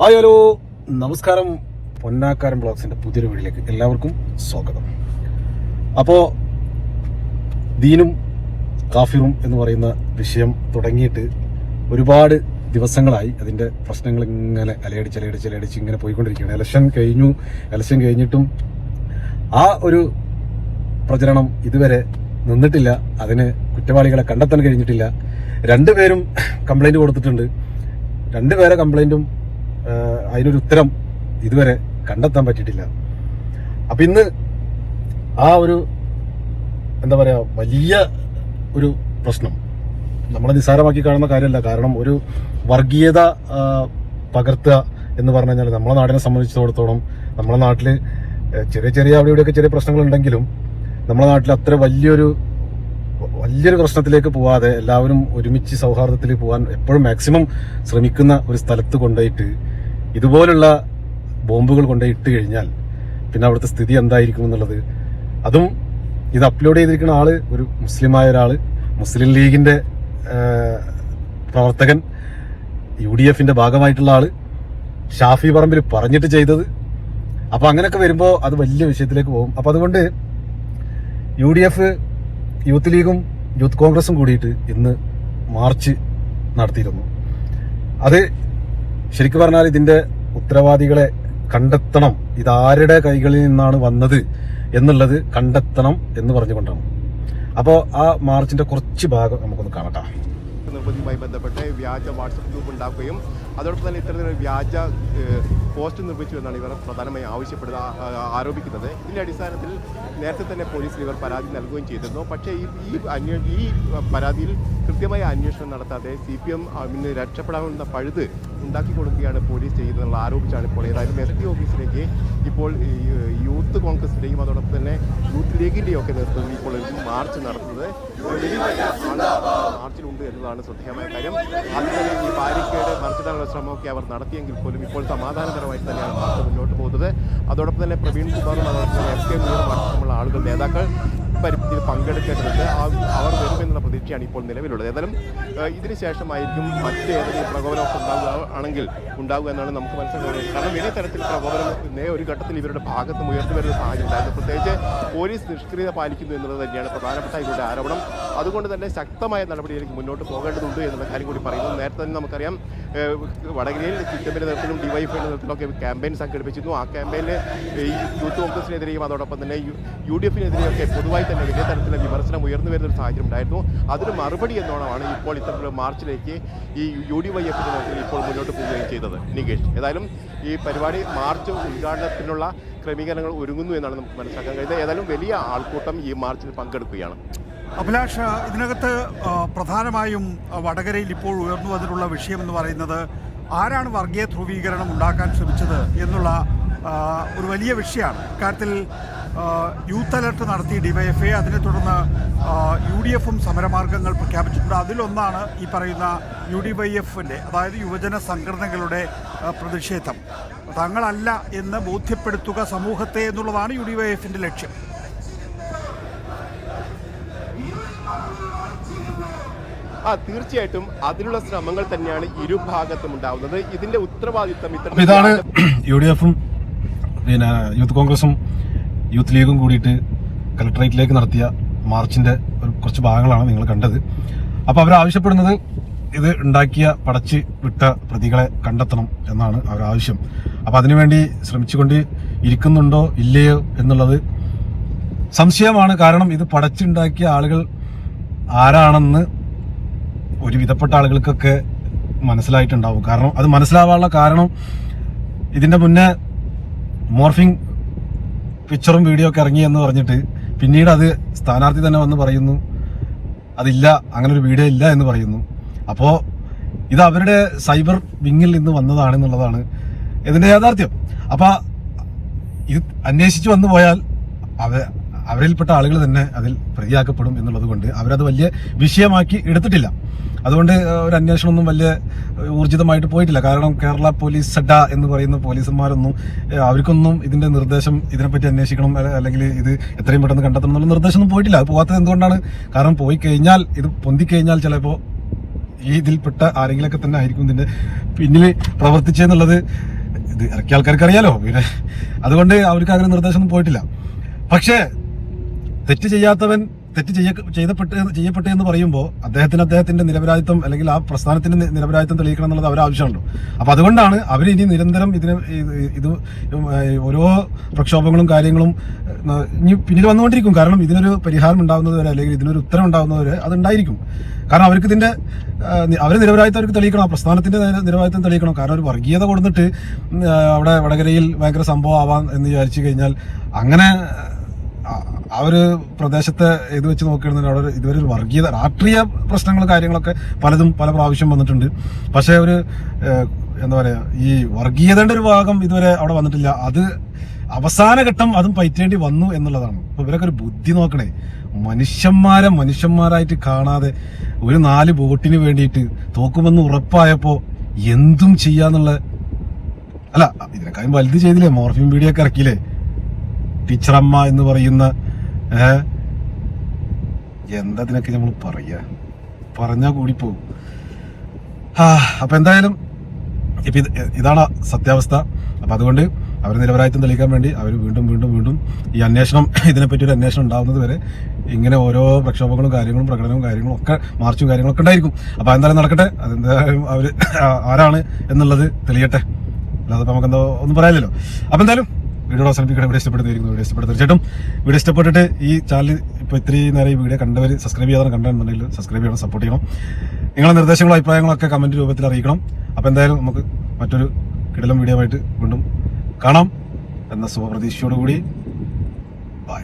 Hi hello നമസ്കാരം. പൊന്നാക്കാരൻ ബ്ലോഗ്സിന്റെ പുതിയൊരു വീഡിയോയിലേക്ക് എല്ലാവർക്കും സ്വാഗതം. അപ്പോൾ ദീനും കാഫിറും എന്ന് പറയുന്ന വിഷയം തുടങ്ങിയിട്ട് ഒരുപാട് ദിവസങ്ങളായി. അതിന്റെ പ്രശ്നങ്ങൾ ഇങ്ങനെ അലയടിച്ച് ഇങ്ങനെ പോയിക്കൊണ്ടിരിക്കുകയാണ്. ഇലക്ഷൻ കഴിഞ്ഞിട്ടും ആ ഒരു പ്രചരണം ഇതുവരെ നിന്നിട്ടില്ല. അതിന് കുറ്റവാളികളെ കണ്ടെത്താൻ കഴിഞ്ഞിട്ടില്ല. രണ്ടുപേരും കംപ്ലൈന്റ് കൊടുത്തിട്ടുണ്ട്. രണ്ടുപേരെ കംപ്ലൈന്റും അതിനൊരു ഉത്തരം ഇതുവരെ കണ്ടെത്താൻ പറ്റിയിട്ടില്ല. അപ്പൊ ഇന്ന് ആ ഒരു എന്താ പറയാ വലിയ ഒരു പ്രശ്നം നമ്മളെ നിസ്സാരമാക്കി കാണുന്ന കാര്യമല്ല. കാരണം ഒരു വർഗീയത പകർത്തുക എന്ന് പറഞ്ഞു കഴിഞ്ഞാൽ നമ്മളെ നാടിനെ സംബന്ധിച്ചിടത്തോളം നമ്മളെ നാട്ടില് ചെറിയ അവിടെയൊക്കെ ചെറിയ പ്രശ്നങ്ങൾ ഉണ്ടെങ്കിലും നമ്മളെ നാട്ടിൽ അത്ര വലിയൊരു പ്രശ്നത്തിലേക്ക് പോവാതെ എല്ലാവരും ഒരുമിച്ച് സൗഹാർദ്ദത്തിൽ പോകാൻ എപ്പോഴും മാക്സിമം ശ്രമിക്കുന്ന ഒരു സ്ഥലത്ത് കൊണ്ടുപോയിട്ട് ഇതുപോലുള്ള ബോംബുകൾ കൊണ്ടുപോയി ഇട്ട് കഴിഞ്ഞാൽ പിന്നെ അവിടുത്തെ സ്ഥിതി എന്തായിരിക്കും എന്നുള്ളത്, അതും ഇത് അപ്ലോഡ് ചെയ്തിരിക്കുന്ന ആള് ഒരു മുസ്ലിമായ ഒരാള്, മുസ്ലിം ലീഗിന്റെ പ്രവർത്തകൻ, UDF ഭാഗമായിട്ടുള്ള ആള്, ഷാഫി പറമ്പിൽ പറഞ്ഞിട്ട് ചെയ്തത്. അപ്പൊ അങ്ങനെയൊക്കെ വരുമ്പോ അത് വലിയ വിഷയത്തിലേക്ക് പോകും. അപ്പൊ അതുകൊണ്ട് UDF, യൂത്ത് ലീഗും യൂത്ത് കോൺഗ്രസും കൂടിയിട്ട് ഇന്ന് മാർച്ച് നടത്തിയിരുന്നു. അത് ശരിക്കും പറഞ്ഞാൽ ഇതിന്റെ ഉത്തരവാദികളെ കണ്ടെത്തണം, ഇതാരുടെ കൈകളിൽ നിന്നാണ് വന്നത് എന്നുള്ളത് കണ്ടെത്തണം എന്ന് പറഞ്ഞുകൊണ്ടാണ്. അപ്പോൾ ആ മാർച്ചിന്റെ കുറച്ച് ഭാഗം നമുക്കൊന്ന് കാണട്ടെ. നിർമ്മിതിയുമായി ബന്ധപ്പെട്ട് വ്യാജ വാട്സപ്പ് ഗ്രൂപ്പ് ഉണ്ടാക്കുകയും അതോടൊപ്പം തന്നെ ഇത്തരത്തിലൊരു വ്യാജ പോസ്റ്റ് നിർമ്മിച്ചു എന്നാണ് ഇവർ പ്രധാനമായി ആരോപിക്കുന്നത്. ഇതിന്റെ അടിസ്ഥാനത്തിൽ നേരത്തെ തന്നെ പോലീസിൽ ഇവർ പരാതി നൽകുകയും ചെയ്തിരുന്നു. പക്ഷേ ഈ പരാതിയിൽ കൃത്യമായ അന്വേഷണം നടത്താതെ CPM രക്ഷപ്പെടാവുന്ന പഴുത് ഉണ്ടാക്കി കൊടുക്കുകയാണ് പോലീസ് ചെയ്യുന്നതെന്നുള്ള ആരോപിച്ചാണ് ഇപ്പോൾ ഏതായാലും SP ഓഫീസിലേക്ക് ഇപ്പോൾ യൂത്ത് കോൺഗ്രസിന്റെയും അതോടൊപ്പം തന്നെ യൂത്ത് ലീഗിന്റെയും ഒക്കെ നേതൃത്വത്തിൽ ഇപ്പോൾ മാർച്ച് നടത്തുന്നത്. മാർച്ചിലുണ്ട് എന്നതാണ് ശ്രദ്ധേയമായ കാര്യം. അതിൽ തന്നെ ഈ ബാരിക്കേഡ് മറിച്ചിടാനുള്ള ശ്രമമൊക്കെ അവർ നടത്തിയെങ്കിൽ പോലും ഇപ്പോൾ സമാധാനപരമായിട്ട് തന്നെയാണ് മാർച്ച് മുന്നോട്ട് പോകുന്നത്. അതോടൊപ്പം തന്നെ പ്രവീൺ കുമാറും അതോടൊപ്പം തന്നെ FK മീറും അടക്കമുള്ള ആളുകൾ നേതാക്കൾ പരിപാടിയിൽ പങ്കെടുക്കേണ്ടതുണ്ട്. അവർ വരുമെന്നുള്ള പ്രതീക്ഷയാണ് ഇപ്പോൾ നിലവിലുള്ളത്. ഏതായാലും ഇതിന് ശേഷമായിരിക്കും മറ്റേതെങ്കിലും പ്രകോപനമൊക്കെ ഉണ്ടാവുക എന്നാണ് നമുക്ക് മനസ്സിലാക്കുന്നത്. കാരണം വലിയ തരത്തിൽ പ്രകോപനം ഒരു ഘട്ടത്തിൽ ഇവരുടെ ഭാഗത്തും ഉയർന്നു വരുന്ന സാഹചര്യം ഉണ്ടായിരുന്നു. പ്രത്യേകിച്ച് പോലീസ് നിഷ്ക്രിയത പാലിക്കുന്നു എന്നുള്ളത് തന്നെയാണ് പ്രധാനപ്പെട്ട ഇവരുടെ ആരോപണം. അതുകൊണ്ട് തന്നെ ശക്തമായ നടപടിയിലേക്ക് മുന്നോട്ട് പോകേണ്ടതുണ്ട് എന്നുള്ള കാര്യം കൂടി പറയുന്നു. നേരത്തെ തന്നെ നമുക്കറിയാം വടകരയിൽ ചിറ്റമ്പിന്റെ നേതൃത്വത്തിലും DYFIയുടെ നേതൃത്വത്തിലൊക്കെ ക്യാമ്പയിൻ സംഘടിപ്പിച്ചിരുന്നു. ആ ക്യാമ്പയിനിൽ ഈ യൂത്ത് കോൺഗ്രസിനെതിരെയും അതോടൊപ്പം തന്നെ UDFിനെതിരെയൊക്കെ പൊതുവായി തന്നെ വലിയ തരത്തിലുള്ള വിമർശനം ഉയർന്നു വരുന്ന ഒരു സാഹചര്യം ഉണ്ടായിരുന്നു. അതിന് മറുപടി എന്നോണമാണ് ഇപ്പോൾ ഇത്തരത്തിലുള്ള മാർച്ചിലേക്ക് ഈ UDYFിന്റെ നേതൃത്വത്തിൽ ഇപ്പോൾ മുന്നോട്ട് പോവുകയും ചെയ്തത്. നികേഷ്, ഏതായാലും ഈ പരിപാടി മാർച്ച് ഉദ്ഘാടനത്തിനുള്ള ക്രമീകരണങ്ങൾ ഒരുങ്ങുന്നു എന്നാണ് നമുക്ക് മനസ്സിലാക്കാൻ കഴിയുന്നത്. ഏതായാലും വലിയ ആൾക്കൂട്ടം ഈ മാർച്ചിൽ പങ്കെടുക്കുകയാണ്. അഭിലാഷ്, ഇതിനകത്ത് പ്രധാനമായും വടകരയിൽ ഇപ്പോൾ ഉയർന്നു വന്നിട്ടുള്ള വിഷയം എന്ന് പറയുന്നത് ആരാണ് വർഗീയ ധ്രുവീകരണം ഉണ്ടാക്കാൻ ശ്രമിച്ചത് എന്നുള്ള ഒരു വലിയ വിഷയമാണ്. ഇക്കാര്യത്തിൽ യൂത്ത് അലർട്ട് നടത്തി DYFI, അതിനെ തുടർന്ന് UDFും സമരമാർഗങ്ങൾ പ്രഖ്യാപിച്ചിട്ടുണ്ട്. അതിലൊന്നാണ് ഈ പറയുന്ന UDYFിൻ്റെ, അതായത് യുവജന സംഘടനകളുടെ പ്രതിഷേധം. തങ്ങളല്ല എന്ന് ബോധ്യപ്പെടുത്തുക സമൂഹത്തെ എന്നുള്ളതാണ് UDYFിൻ്റെ ലക്ഷ്യം. തീർച്ചയായിട്ടും അതിനുള്ള ശ്രമങ്ങൾ തന്നെയാണ് ഇരുഭാഗത്തും ഉണ്ടാവുന്നത്. ഇതിന്റെ ഉത്തരവാദിത്തം ഇതാണ് UDFും പിന്നെ യൂത്ത് കോൺഗ്രസും യൂത്ത് ലീഗും കൂടിയിട്ട് കലക്ടറേറ്റിലേക്ക് നടത്തിയ മാർച്ചിന്റെ കുറച്ച് ഭാഗങ്ങളാണ് നിങ്ങൾ കണ്ടത്. അപ്പൊ അവർ ആവശ്യപ്പെടുന്നത് ഇത് ഉണ്ടാക്കിയ പടച്ച് വിട്ട പ്രതികളെ കണ്ടെത്തണം എന്നാണ് അവർ ആവശ്യം. അപ്പൊ അതിനുവേണ്ടി ശ്രമിച്ചുകൊണ്ട് ഇരിക്കുന്നുണ്ടോ ഇല്ലയോ എന്നുള്ളത് സംശയമാണ്. കാരണം ഇത് പടച്ചുണ്ടാക്കിയ ആളുകൾ ആരാണെന്ന് ഒരു വിധപ്പെട്ട ആളുകൾക്കൊക്കെ മനസ്സിലായിട്ടുണ്ടാവും. കാരണം അത് മനസ്സിലാവാനുള്ള കാരണം ഇതിന്റെ മുന്നേ മോർഫിംഗ് പിക്ചറും വീഡിയോ ഒക്കെ ഇറങ്ങി എന്ന് പറഞ്ഞിട്ട് പിന്നീട് അത് സ്ഥാനാർത്ഥി തന്നെ വന്ന് പറയുന്നു അതില്ല, അങ്ങനെ ഒരു വീഡിയോ ഇല്ല എന്ന് പറയുന്നു. അപ്പോ ഇത് അവരുടെ സൈബർ വിങ്ങിൽ നിന്ന് വന്നതാണെന്നുള്ളതാണ് ഇതിന്റെ യാഥാർത്ഥ്യം. അപ്പൊ ഇത് അന്വേഷിച്ചു വന്നു പോയാൽ അവരിൽപ്പെട്ട ആളുകൾ തന്നെ അതിൽ പ്രതിയാക്കപ്പെടും എന്നുള്ളത് കൊണ്ട് അവരത് വലിയ വിഷയമാക്കി എടുത്തിട്ടില്ല. അതുകൊണ്ട് ഒരു അന്വേഷണമൊന്നും വലിയ ഊർജിതമായിട്ട് പോയിട്ടില്ല. കാരണം കേരള പോലീസ് സെഡ എന്ന് പറയുന്ന പോലീസുമാരൊന്നും അവർക്കൊന്നും ഇതിന്റെ നിർദ്ദേശം ഇതിനെപ്പറ്റി അന്വേഷിക്കണം അല്ലെങ്കിൽ ഇത് എത്രയും പെട്ടെന്ന് കണ്ടെത്തണം എന്നുള്ള നിർദ്ദേശമൊന്നും പോയിട്ടില്ല. അത് പോകാത്തത് എന്തുകൊണ്ടാണ്? കാരണം പോയി കഴിഞ്ഞാൽ ഇത് പൊന്തിക്കഴിഞ്ഞാൽ ചിലപ്പോൾ ഈ ഇതിൽപ്പെട്ട ആരെങ്കിലൊക്കെ തന്നെ ആയിരിക്കും ഇതിന്റെ പിന്നിൽ പ്രവർത്തിച്ചെന്നുള്ളത് ഇത് ഇറക്കിയ ആൾക്കാർക്ക് അറിയാലോ. പിന്നെ അതുകൊണ്ട് അവർക്ക് അങ്ങനെ നിർദ്ദേശമൊന്നും പോയിട്ടില്ല. പക്ഷേ തെറ്റ് ചെയ്യാത്തവൻ തെറ്റ് ചെയ്യപ്പെട്ടു എന്ന് പറയുമ്പോൾ അദ്ദേഹത്തിന്റെ നിരപരാധിത്വം അല്ലെങ്കിൽ ആ പ്രസ്ഥാനത്തിന്റെ നിരപരാധിത്വം തെളിയിക്കണം എന്നുള്ളത് അവരുടെ ആവശ്യമുണ്ടല്ലോ. അപ്പൊ അതുകൊണ്ടാണ് അവർ ഇനി നിരന്തരം ഇത് ഓരോ പ്രക്ഷോഭങ്ങളും കാര്യങ്ങളും ഇനി പിന്നീട് വന്നുകൊണ്ടിരിക്കും. കാരണം ഇതിനൊരു പരിഹാരം ഉണ്ടാകുന്നതുവരെ അല്ലെങ്കിൽ ഇതിനൊരു ഉത്തരം ഉണ്ടാകുന്നതുവരെ അതുണ്ടായിരിക്കും. കാരണം അവർക്ക് അവരെ നിരപരാധിത്വം അവർക്ക് തെളിയിക്കണം, ആ പ്രസ്ഥാനത്തിന്റെ നിരപരാധിത്വം തെളിയിക്കണം. കാരണം ഒരു വർഗീയത കൊടുത്തിട്ട് അവിടെ വടകരയിൽ ഭയങ്കര സംഭവം ആവാം എന്ന് വിചാരിച്ചു കഴിഞ്ഞാൽ അങ്ങനെ ആ ഒരു പ്രദേശത്തെ ഇത് വെച്ച് നോക്കുകയാണെങ്കിൽ അവിടെ ഇതുവരെ ഒരു വർഗീയത രാഷ്ട്രീയ പ്രശ്നങ്ങൾ കാര്യങ്ങളൊക്കെ പലതും പല പ്രാവശ്യം വന്നിട്ടുണ്ട്. പക്ഷെ ഒരു എന്താ പറയാ ഈ വർഗീയതയുടെ ഒരു ഭാഗം ഇതുവരെ അവിടെ വന്നിട്ടില്ല. അത് അവസാന ഘട്ടം അതും പയറ്റേണ്ടി വന്നു എന്നുള്ളതാണ്. അപ്പൊ ഇവരൊക്കെ ഒരു ബുദ്ധി നോക്കണേ. മനുഷ്യന്മാരായിട്ട് കാണാതെ ഒരു 4 വോട്ടിന് വേണ്ടിയിട്ട് തോക്കുമെന്ന് ഉറപ്പായപ്പോ എന്തും ചെയ്യാന്നുള്ള അല്ല ഇതിനെക്കാളും വലുത് ചെയ്തില്ലേ, മോർഫിൻ വീഡിയോ ഒക്കെ ഇറക്കിയില്ലേ ടീച്ചറമ്മ എന്ന് പറയുന്ന എന്താ ഇതിനൊക്കെ നമ്മൾ പറഞ്ഞാ കൂടി പോകും. അപ്പൊ എന്തായാലും ഇപ്പൊ ഇതാണ് സത്യാവസ്ഥ. അപ്പൊ അതുകൊണ്ട് അവർ നിരപരാധിത്വം തെളിയിക്കാൻ വേണ്ടി അവർ വീണ്ടും ഈ അന്വേഷണം ഇതിനെപ്പറ്റി ഒരു അന്വേഷണം ഉണ്ടാവുന്നത് വരെ ഇങ്ങനെ ഓരോ പ്രക്ഷോഭങ്ങളും കാര്യങ്ങളും പ്രകടനവും കാര്യങ്ങളും ഒക്കെ മാർച്ചും കാര്യങ്ങളൊക്കെ ഉണ്ടായിരിക്കും. അപ്പൊ എന്തായാലും നടക്കട്ടെ. അതെന്തായാലും അവര് ആരാണ് എന്നുള്ളത് തെളിയട്ടെ. അല്ലാതെ നമുക്കെന്തോ ഒന്നും പറയാനില്ലല്ലോ. അപ്പൊ എന്തായാലും വീഡിയോ അവസാനിപ്പിക്കട്ടെ. വീഡിയോ ഇഷ്ടപ്പെടുന്നതായിരിക്കും. വീഡിയോ ഇഷ്ടപ്പെടുന്ന തീർച്ചയായിട്ടും വീഡിയോ ഇഷ്ടപ്പെട്ടിട്ട് ഈ ചാനൽ ഇപ്പോൾ ഇത്രയും നേരം ഈ വീഡിയോ കണ്ടവർ സബ്സ്ക്രൈബ് ചെയ്യാതെ കണ്ടെന്നുണ്ടെങ്കിൽ സബ്സ്ക്രൈബ് ചെയ്യണം, സപ്പോർട്ട് ചെയ്യണം. നിങ്ങളുടെ നിർദ്ദേശങ്ങളും അഭിപ്രായങ്ങളൊക്കെ കമന്റ് രൂപത്തിൽ അറിയിക്കണം. അപ്പോൾ എന്തായാലും നമുക്ക് മറ്റൊരു കിടിലം വീഡിയോ ആയിട്ട് വീണ്ടും കാണാം എന്ന ശുഭപ്രതീക്ഷയോടുകൂടി ബൈ.